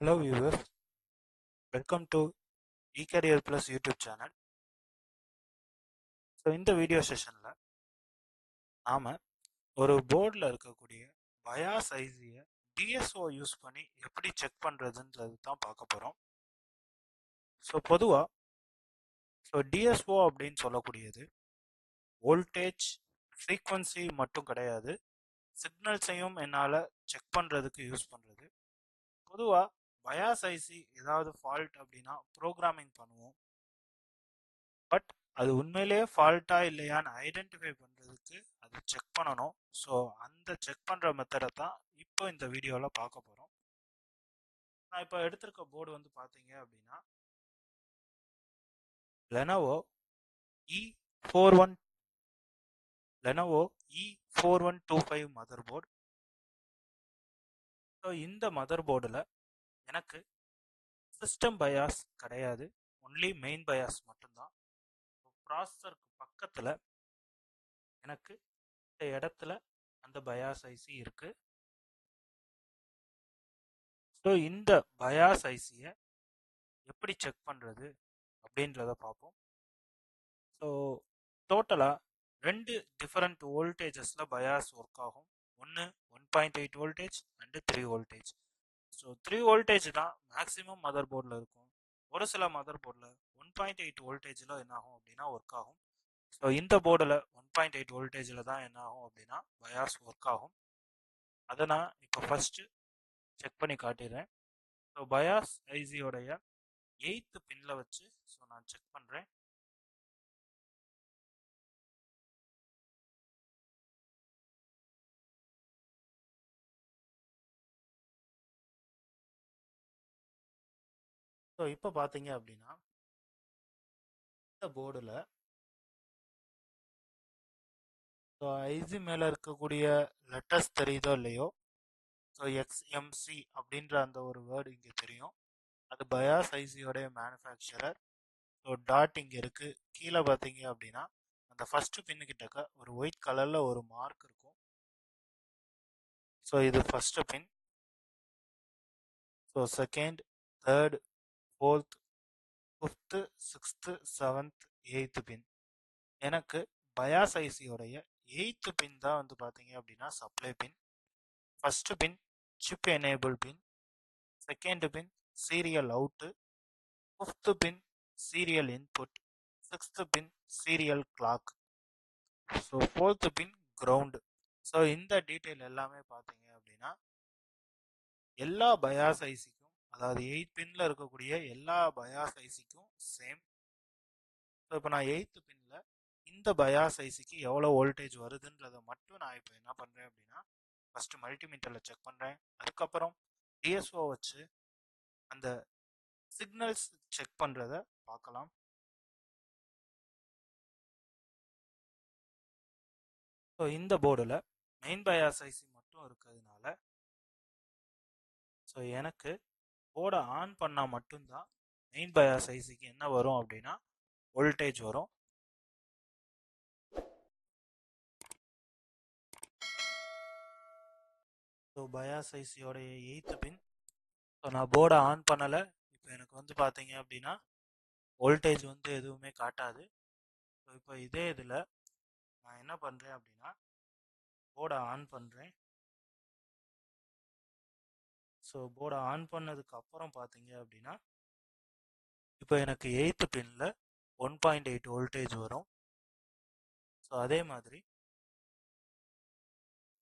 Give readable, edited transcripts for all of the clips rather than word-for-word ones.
Hello viewers, welcome to eCareer Plus YouTube channel. இந்த video செஷன்ல நாம ஒரு போர்டில் இருக்கக்கூடிய பயாஸ் ஐசியை டிஎஸ்ஓ யூஸ் பண்ணி எப்படி செக் பண்றதுன்றது தான் பார்க்க போறோம். பொதுவா டிஎஸ்ஓ அப்படின்னு சொல்லக்கூடியது வோல்டேஜ் ஃப்ரீக்வன்சி மட்டும் கிடையாது, சிக்னல்ஸையும் என்னால் செக் பண்றதுக்கு யூஸ் பண்றது. பொதுவா பயாஸ் ஐசி ஏதாவது ஃபால்ட் அப்படின்னா ப்ரோக்ராமிங் பண்ணுவோம். பட் அது உண்மையிலேயே ஃபால்ட்டா இல்லையான்னு ஐடென்டிஃபை பண்ணுறதுக்கு அது செக் பண்ணணும். ஸோ அந்த செக் பண்ணுற மெத்தடை தான் இப்போ இந்த வீடியோவில் பார்க்க போகிறோம். நான் இப்போ எடுத்திருக்க போர்டு வந்து பார்த்தீங்க அப்படின்னா Lenovo E4125 mother board. So இந்த மதர் போர்டில் எனக்கு சிஸ்டம் பயாஸ் கிடையாது, ஒன்லி மெயின் பயாஸ் மட்டும்தான். ப்ராசஸருக்கு பக்கத்தில் எனக்கு இந்த இடத்துல அந்த பயாஸ் ஐசி இருக்கு. ஸோ இந்த பயாஸ் ஐசியை எப்படி செக் பண்ணுறது அப்படின்றத பார்ப்போம். ஸோ டோட்டலாக 2 டிஃபரண்ட் வோல்டேஜஸில் பயாஸ் ஒர்க் ஆகும். ஒன்று 1.8 voltage and 3 voltage. So 3 voltage தான் மேக்ஸிமம் மதர் போர்டில் இருக்கும். ஒரு சில மதர் போர்டில் 1.8 வோல்டேஜில் என்ன ஆகும் அப்படின்னா ஒர்க் ஆகும். ஸோ இந்த போர்டில் 1.8 வோல்டேஜில் தான் என்ன ஆகும் அப்படின்னா பயாஸ் ஒர்க் ஆகும். அதை நான் இப்போ ஃபஸ்ட்டு செக் பண்ணி காட்டிடுறேன். ஸோ பயாஸ் ஐசியோடைய 8th பின்ல வச்சு நான் செக் பண்றேன். ஸோ இப்போ பார்த்தீங்க அப்படின்னா இந்த போர்டில் ஐசி மேலே இருக்கக்கூடிய லெட்டர்ஸ் தெரியுதோ இல்லையோ, ஸோ எக்ஸ்எம்சி அப்படின்ற அந்த ஒரு வேர்டு இங்கே தெரியும். அது பயாஸ் ஐசியோடைய மேனுஃபேக்சரர். ஸோ டாட் இங்கே இருக்குது. கீழே பார்த்தீங்க அப்படின்னா அந்த ஃபஸ்ட்டு பின்னுக்கிட்டக்க ஒரு ஒயிட் கலரில் ஒரு மார்க் இருக்கும். ஸோ இது first pin. So second, third, fourth, 5th, 6th, 7th, 8th pin. எனக்கு பயாஸ் ஐசியோடைய 8th பின் தான் வந்து பார்த்தீங்க அப்படின்னா supply pin. First pin chip enable pin, second pin serial out, 5th pin serial input, 6th pin serial clock, so 4th pin ground. So இந்த detail எல்லாமே பார்த்தீங்க அப்படின்னா எல்லா பயாஸ் ஐசிக்கும், அதாவது 8 பின்ல இருக்கக்கூடிய எல்லா பயாஸ் ஐசிக்கும் சேம். ஸோ இப்போ நான் 8th பின்ல இந்த பயாஸ் ஐசிக்கு எவ்வளோ வோல்டேஜ் வருதுன்றதை மட்டும் நான் இப்போ என்ன பண்ணுறேன் அப்படின்னா ஃபஸ்ட்டு மல்டிமீட்டரில் செக் பண்ணுறேன். அதுக்கப்புறம் டிஎஸ்ஓ வச்சு அந்த சிக்னல்ஸ் செக் பண்ணுறத பார்க்கலாம். ஸோ இந்த போர்டில் மெயின் பயாஸ் ஐசி மட்டும் இருக்கிறதுனால ஸோ எனக்கு போர்டை ஆன் பண்ணால் மட்டும்தான் மெயின் பயாஸ் ஐசிக்கு என்ன வரும் அப்படின்னா வோல்டேஜ் வரும். ஸோ பயாஸ் ஐசியோடைய 8th பின். ஸோ நான் போர்டை ஆன் பண்ணலை. இப்போ எனக்கு வந்து பார்த்தீங்க அப்படின்னா வோல்டேஜ் வந்து எதுவுமே காட்டாது. ஸோ இப்போ இதே இதில் நான் என்ன பண்ணுறேன் அப்படின்னா போர்டை ஆன் பண்ணுறேன். ஸோ போர்டை ஆன் பண்ணதுக்கு அப்புறம் பார்த்தீங்க அப்படின்னா இப்போ எனக்கு 8th பின்ல 1.8 வோல்டேஜ் வரும். ஸோ அதே மாதிரி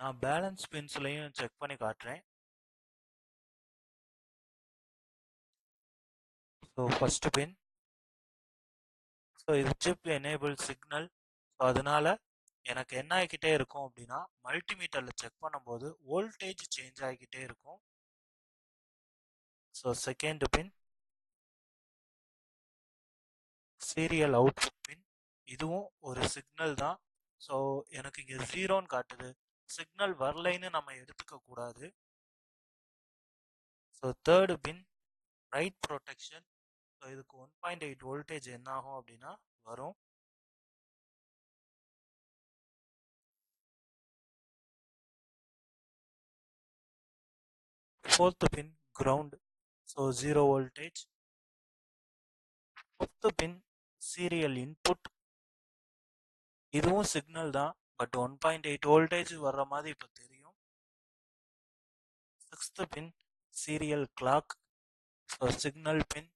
நான் பேலன்ஸ் பின்ஸ்லையும் செக் பண்ணி காட்டுறேன். ஸோ ஃபர்ஸ்ட் பின், ஸோ இது சிப் எனேபிள் சிக்னல். ஸோ அதனால எனக்கு என்ன ஆகிக்கிட்டே இருக்கும் அப்படின்னா மல்டிமீட்டரில் செக் பண்ணும்போது வோல்டேஜ் சேஞ்ச் ஆகிக்கிட்டே இருக்கும். So second pin serial output pin, இதுவும் ஒரு சிக்னல் தான். ஸோ எனக்கு இங்கே 0ன்னு காட்டுது, சிக்னல் வரலைன்னு நம்ம எடுத்துக்க கூடாது. ஸோ தேர்டு பின் ரைட் ப்ரொடெக்ஷன். ஸோ இதுக்கு 1.8 வோல்டேஜ் என்ன ஆகும் அப்படின்னா வரும். ஃபோர்த் பின் கிரவுண்ட். So 0 voltage. ஃபிஃப்த் பின் சீரியல் இன்புட், இதுவும் சிக்னல் தான், பட் 1.8 வோல்டேஜ் வர்ற மாதிரி இப்போ தெரியும். சிக்ஸ்த் பின் சீரியல் கிளாக், ஸோ சிக்னல் பின்,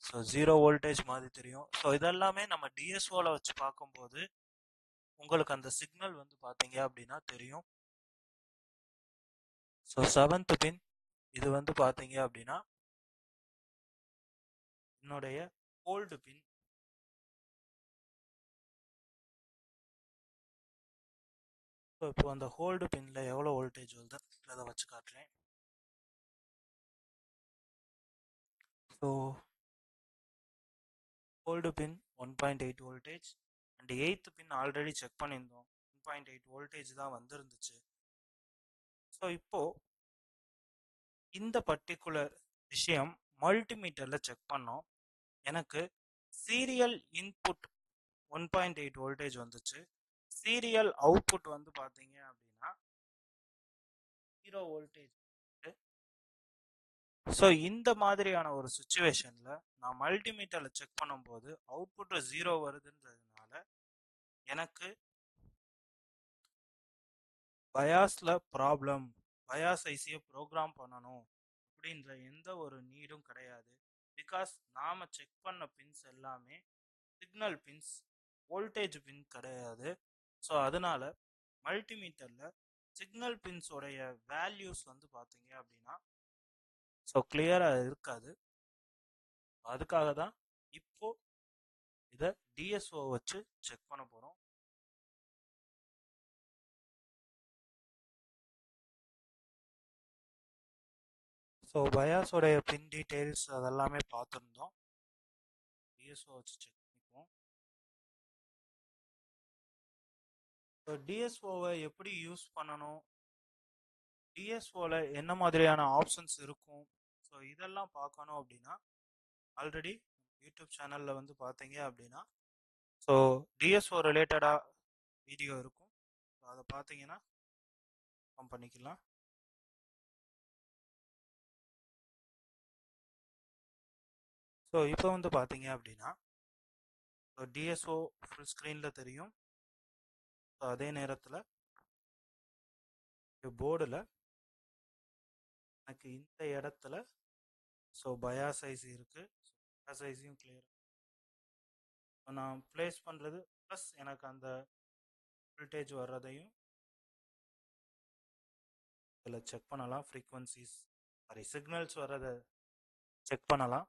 ஸோ 0 வோல்டேஜ் மாதிரி தெரியும். ஸோ இதெல்லாமே நம்ம டிஎஸ்ஓவில் வச்சு பார்க்கும்போது உங்களுக்கு அந்த சிக்னல் வந்து பார்த்தீங்க அப்படின்னா தெரியும். ஸோ செவன்த் பின், இது வந்து பார்த்தீங்க அப்படின்னா என்னுடைய ஹோல்டு பின். ஸோ இப்போ அந்த ஹோல்டு பின்ல எவ்வளோ வோல்டேஜ் வருது அதை வச்சு காட்டுறேன். So hold pin 1.8 voltage and eight pin already check பண்ணியிருந்தோம், 1.8 வோல்டேஜ் தான் வந்துருந்துச்சு. ஸோ இப்போ இந்த பர்டிகுலர் விஷயம் மல்டிமீட்டரில் செக் பண்ணோம். எனக்கு சீரியல் இன்புட் 1.8 வோல்டேஜ் வந்துச்சு, சீரியல் அவுட்புட் வந்து பார்த்தீங்க அப்படின்னா 0 வோல்டேஜ். ஸோ இந்த மாதிரியான ஒரு சுச்சுவேஷனில் நான் மல்டிமீட்டரில் செக் பண்ணும்போது அவுட்புட் 0 வருதுன்றதுனால எனக்கு பயாஸில் ப்ராப்ளம், பயாஸ் ஐசியை ப்ரோக்ராம் பண்ணணும் அப்படின்ற எந்த ஒரு நீடும் கிடையாது. பிகாஸ் நாம் செக் பண்ண பின்ஸ் எல்லாமே சிக்னல் பின்ஸ், வோல்டேஜ் பின் கிடையாது. ஸோ அதனால மல்டிமீட்டரில் சிக்னல் பின்ஸோடைய வேல்யூஸ் வந்து பார்த்தீங்க அப்படின்னா ஸோ கிளியராக இருக்காது. அதுக்காக தான் இப்போ இதை டிஎஸ்ஓ வச்சு செக் பண்ண போகிறோம். ஸோ பயாஸோடைய பின் டீட்டெயில்ஸ் அதெல்லாமே பார்த்துருந்தோம். டிஎஸ்ஓ வச்சு செக் பண்ணிக்குவோம். ஸோ டிஎஸ்ஓவை எப்படி யூஸ் பண்ணணும், டிஎஸ்ஓவில் என்ன மாதிரியான ஆப்ஷன்ஸ் இருக்கும், ஸோ இதெல்லாம் பார்க்கணும் அப்படின்னா ஆல்ரெடி யூடியூப் சேனலில் வந்து பார்த்தீங்க அப்படின்னா ஸோ டிஎஸ்ஓ ரிலேட்டடாக வீடியோ இருக்கும். ஸோ அதை பார்த்தீங்கன்னா பண்ணிக்கலாம். ஸோ இப்போ வந்து பார்த்தீங்க அப்படின்னா டிஎஸ்ஓ ஃபுல் ஸ்க்ரீனில் தெரியும். ஸோ அதே நேரத்தில் போர்டில் எனக்கு இந்த இடத்துல ஸோ பயாஸ் ஐசி இருக்குது. பயாஸ் ஐசியும் கிளியர் நான் ப்ளேஸ் பண்ணுறது ப்ளஸ் எனக்கு அந்த வோல்டேஜ் வர்றதையும் இதில் செக் பண்ணலாம். ஃப்ரீக்வன்சிஸ் சாரி சிக்னல்ஸ் வர்றதை செக் பண்ணலாம்.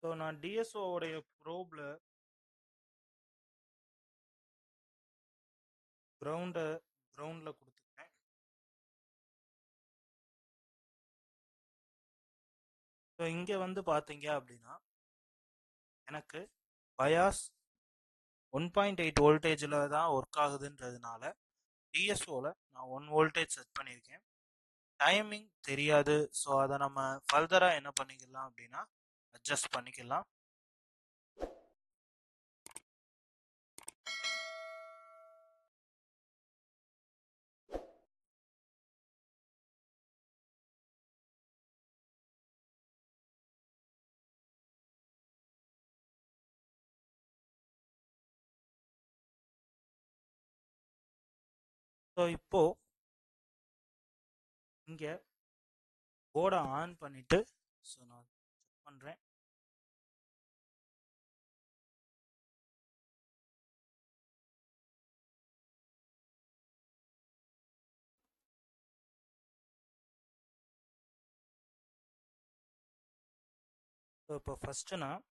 ஸோ நான் டிஎஸ்ஓடைய ப்ரோபில் கிரவுண்டில் கொடுத்துருக்கேன். ஸோ இங்கே வந்து பார்த்தீங்க அப்படின்னா எனக்கு பயாஸ் 1.8 வோல்டேஜில் தான் ஒர்க் ஆகுதுன்றதுனால டிஎஸ்ஓவில் நான் 1 வோல்டேஜ் செட் பண்ணியிருக்கேன். டைமிங் தெரியாது. ஸோ அதை நம்ம ஃபர்தராக என்ன பண்ணிக்கலாம் அப்படின்னா அட்ஜஸ்ட் பண்ணிக்கலாம். ஸோ இப்போ இங்கே போர்டை ஆன் பண்ணிட்டு ஸோ நான் செக் பண்ணுறேன். ஸோ இப்போ ஃபஸ்ட்டு நான்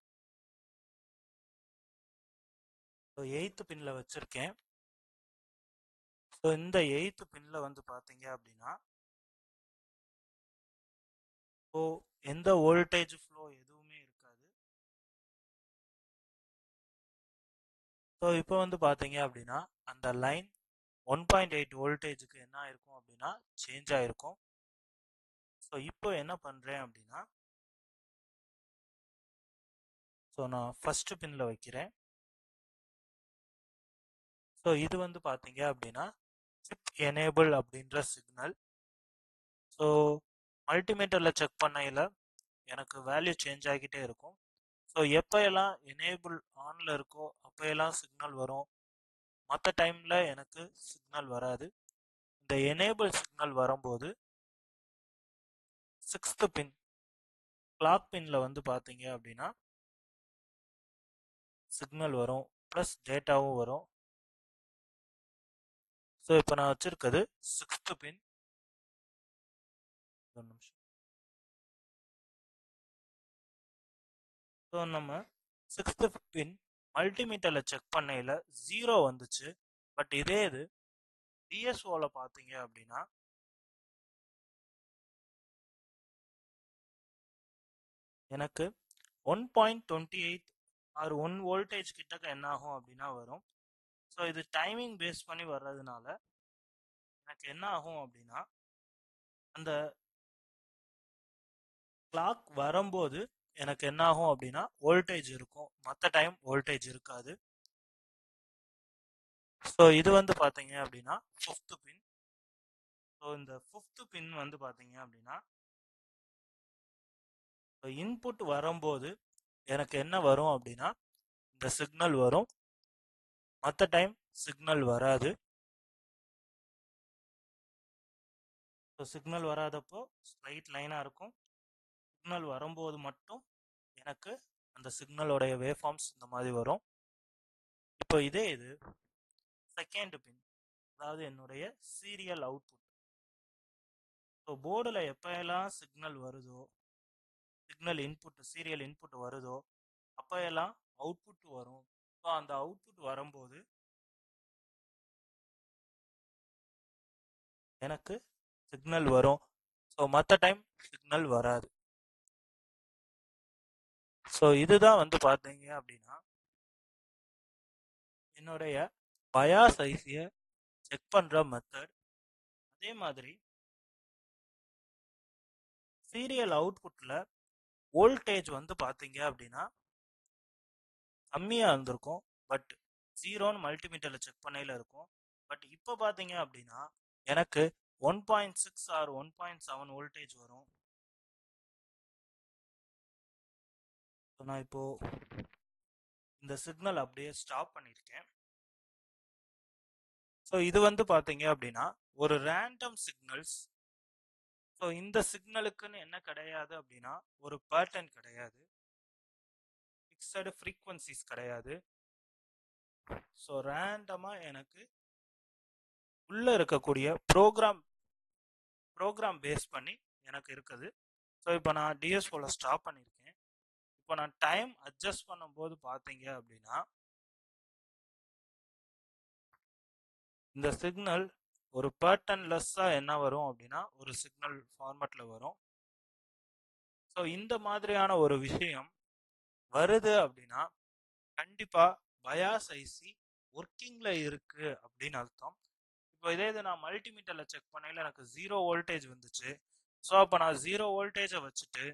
ஸோ எயித்து பின்னில் வச்சுருக்கேன். ஸோ இந்த எயித்து பின்னில் வந்து பார்த்தீங்க அப்படின்னா ஸோ எந்த வோல்டேஜ் ஃப்ளோ எதுவுமே இருக்காது. ஸோ இப்போ வந்து பார்த்தீங்க அப்படின்னா அந்த லைன் 1.8 வோல்டேஜுக்கு என்ன ஆயிருக்கும் அப்படின்னா சேஞ்ச் ஆகிருக்கும். ஸோ இப்போ என்ன பண்ணுறேன் அப்படின்னா ஸோ நான் ஃபர்ஸ்ட் பின்ல வைக்கிறேன். ஸோ இது வந்து பார்த்தீங்க அப்படின்னா சிப் எனேபிள் அப்படின்ற சிக்னல். ஸோ மல்டிமீட்டரில் செக் பண்ணையில் எனக்கு வேல்யூ சேஞ்ச் ஆகிட்டே இருக்கும். ஸோ எப்போ எல்லாம் எனேபிள் ஆனில் இருக்கோ அப்போ எல்லாம் சிக்னல் வரும், மற்ற டைமில் எனக்கு சிக்னல் வராது. இந்த எனேபிள் சிக்னல் வரும்போது சிக்ஸ்த்து பின் கிளாக் பின்ல வந்து பார்த்தீங்க அப்படின்னா சிக்னல் வரும் ப்ளஸ் டேட்டாவும் வரும். ஸோ இப்போ நான் வச்சிருக்கிறது சிக்ஸ்த்து பின். ஒரு நிமிஷம். ஸோ நம்ம சிக்ஸ்த்து பின் மல்டிமீட்டரில் செக் பண்ணையில் 0 வந்துச்சு. பட் இதே இது டிஎஸ்ஓவில் பார்த்தீங்க அப்படின்னா எனக்கு 1.28 ஆர் 1 வோல்டேஜ் கிட்டக்க என்ன ஆகும் அப்படின்னா வரும். ஸோ இது டைமிங் பேஸ் பண்ணி வர்றதுனால எனக்கு என்ன ஆகும் அப்படின்னா அந்த கிளாக் வரும்போது எனக்கு என்ன ஆகும் அப்படின்னா வோல்டேஜ் இருக்கும், மற்ற டைம் வோல்டேஜ் இருக்காது. ஸோ இது வந்து பார்த்தீங்க அப்படின்னா ஃபிஃப்த் பின். ஸோ இந்த ஃபிஃப்த் பின் வந்து பார்த்தீங்க அப்படின்னா இன்புட் வரும்போது எனக்கு என்ன வரும் அப்படின்னா இந்த சிக்னல் வரும், மற்ற டைம் சிக்னல் வராது. ஸோ சிக்னல் வராதப்போ ஸ்ட்ரைட் லைனாக இருக்கும். சிக்னல் வரும்போது மட்டும் எனக்கு அந்த சிக்னலோடைய வேவ் ஃபார்ம்ஸ் இந்த மாதிரி வரும். இப்போ இதே இது செகண்ட் பின், அதாவது என்னுடைய சீரியல் அவுட்புட். ஸோ போர்டில் எப்போ எல்லாம் சிக்னல் வருதோ, சிக்னல் இன்புட் சீரியல் இன்புட் வருதோ அப்போ எல்லாம் அவுட்புட் வரும். ஸோ அந்த அவுட்புட் வரும்போது எனக்கு சிக்னல் வரும். ஸோ மற்ற டைம் சிக்னல் வராது. ஸோ இதுதான் வந்து பார்த்தீங்க அப்படின்னா என்னுடைய பயாஸ் ஐசியை செக் பண்ணுற மெத்தட். அதே மாதிரி சீரியல் அவுட்புட்டில் வோல்டேஜ் வந்து பார்த்தீங்க அப்படின்னா கம்மியாக இருந்திருக்கும், பட் 0ன்னு மல்டிமீட்டரில் செக் பண்ணையில் இருக்கும். பட் இப்போ பார்த்தீங்க அப்படின்னா எனக்கு 1.6 ஆர் 1.7 வோல்டேஜ் வரும். ஸோ நான் இப்போ இந்த சிக்னல் அப்படியே ஸ்டாப் பண்ணியிருக்கேன். ஸோ இது வந்து பார்த்தீங்க அப்படின்னா ஒரு ரேண்டம் சிக்னல்ஸ். ஸோ இந்த சிக்னலுக்குன்னு என்ன கிடையாது அப்படின்னா ஒரு பேட்டர்ன் கிடையாது, ஃபிக்ஸடு ஃப்ரீக்வன்சிஸ் கிடையாது. ஸோ ரேண்டமாக எனக்கு உள்ளே இருக்கக்கூடிய ப்ரோக்ராம் பேஸ் பண்ணி எனக்கு இருக்குது. ஸோ இப்போ நான் டிஎஸ்ஓவில் ஸ்டாப் பண்ணியிருக்கேன். இப்போ நான் டைம் அட்ஜஸ்ட் பண்ணும்போது பார்த்தீங்க அப்படின்னா இந்த சிக்னல் ஒரு பேட்டர்ன்லெஸ்ஸாக என்ன வரும் அப்படின்னா ஒரு சிக்னல் ஃபார்மேட்டில் வரும். ஸோ இந்த மாதிரியான ஒரு விஷயம் வருது அப்படின்னா கண்டிப்பாக பயாஸ் ஐசி ஒர்க்கிங்கில் இருக்கு அப்படின்னு அர்த்தம். இப்போ இதே இது நான் மல்டிமீட்டரில் செக் பண்ணையில் எனக்கு 0 வோல்டேஜ் வந்துச்சு. ஸோ அப்போ நான் 0 வோல்டேஜை வச்சுட்டு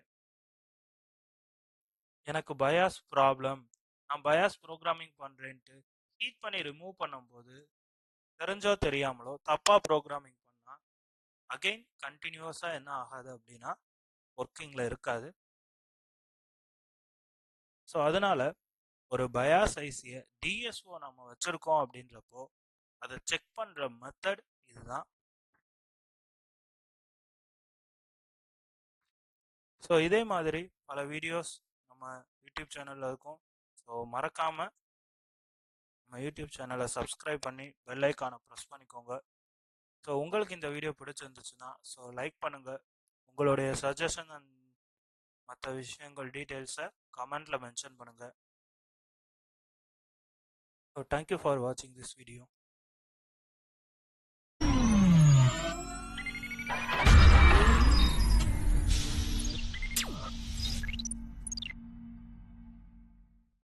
எனக்கு பயாஸ் ப்ராப்ளம், நான் பயாஸ் ப்ரோக்ராமிங் பண்ணுறேன்ட்டு ஹீட் பண்ணி ரிமூவ் பண்ணும்போது தெரிஞ்சோ தெரியாமலோ தப்பாக ப்ரோக்ராமிங் பண்ணால் அகெயின் கண்டினியூஸாக என்ன ஆகாது அப்படின்னா ஒர்க்கிங்கில் இருக்காது. ஸோ அதனால ஒரு பயாஸ் ஐசியை டிஎஸ்ஓ நம்ம வச்சுருக்கோம் அப்படின்றப்போ அதை செக் பண்ணுற மெத்தட் இதுதான். ஸோ இதே மாதிரி பல வீடியோஸ் நம்ம யூடியூப் சேனலில் இருக்கும். ஸோ மறக்காமல் நம்ம யூடியூப் சேனலை சப்ஸ்கிரைப் பண்ணி பெல் ஐக்கானை ப்ரெஸ் பண்ணிக்கோங்க. ஸோ உங்களுக்கு இந்த வீடியோ பிடிச்சிருந்துச்சுன்னா ஸோ லைக் பண்ணுங்கள். உங்களுடைய சஜஷன் அண்ட் மற்ற விஷயங்கள் டீட்டெயில்ஸை கமெண்ட்டில் மென்ஷன் பண்ணுங்கள். ஸோ தேங்க்யூ ஃபார் வாட்சிங் திஸ் வீடியோ.